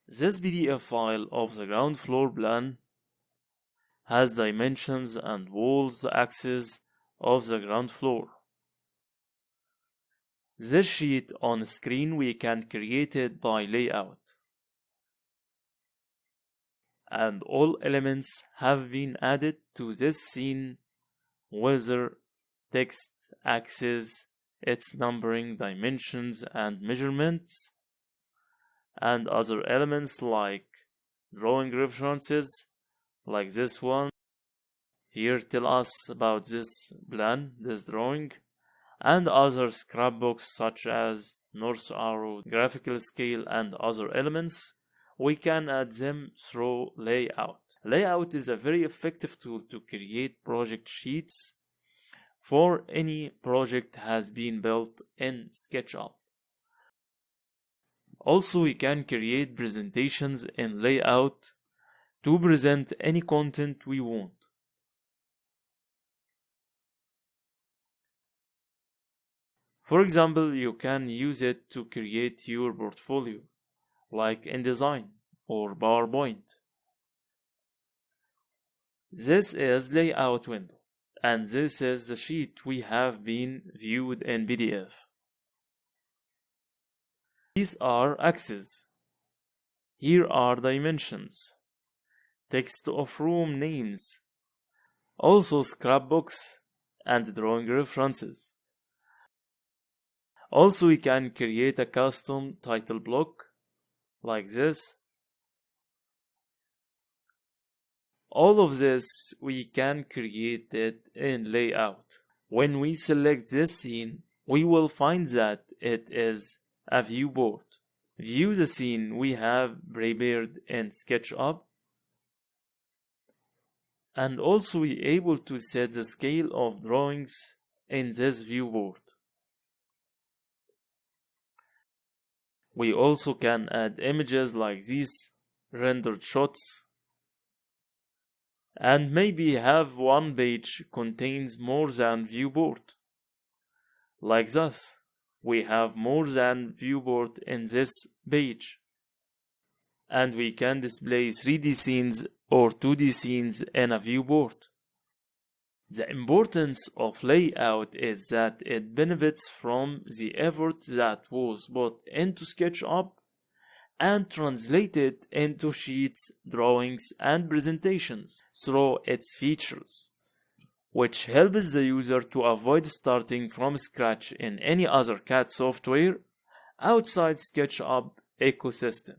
This PDF file of the ground floor plan has dimensions and walls axes of the ground floor. This sheet on screen we can create it by layout. And all elements have been added to this scene, whether text, axes, its numbering, dimensions and measurements, and other elements like drawing references like this one. Here tell us about this plan, this drawing, and other scrapbooks such as North Arrow, graphical scale and other elements. We can add them through layout. Layout is a very effective tool to create project sheets for any project has been built in SketchUp. Also, we can create presentations in layout to present any content we want. For example, you can use it to create your portfolio, like InDesign or PowerPoint. This is layout window, and this is the sheet we have been viewed in PDF. These are axes. Here are dimensions, text of room names, also scrapbooks and drawing references. Also, we can create a custom title block like this. All of this we can create it in layout. When we select this scene, we will find that it is a viewport. View the scene we have prepared in SketchUp, and also we are able to set the scale of drawings in this viewport. We also can add images like these rendered shots, and maybe have one page contains more than viewport. Like thus, we have more than viewport in this page. And we can display 3D scenes or 2D scenes in a viewport. The importance of layout is that it benefits from the effort that was put into SketchUp and translated into sheets, drawings, and presentations through its features, which helps the user to avoid starting from scratch in any other CAD software outside SketchUp ecosystem.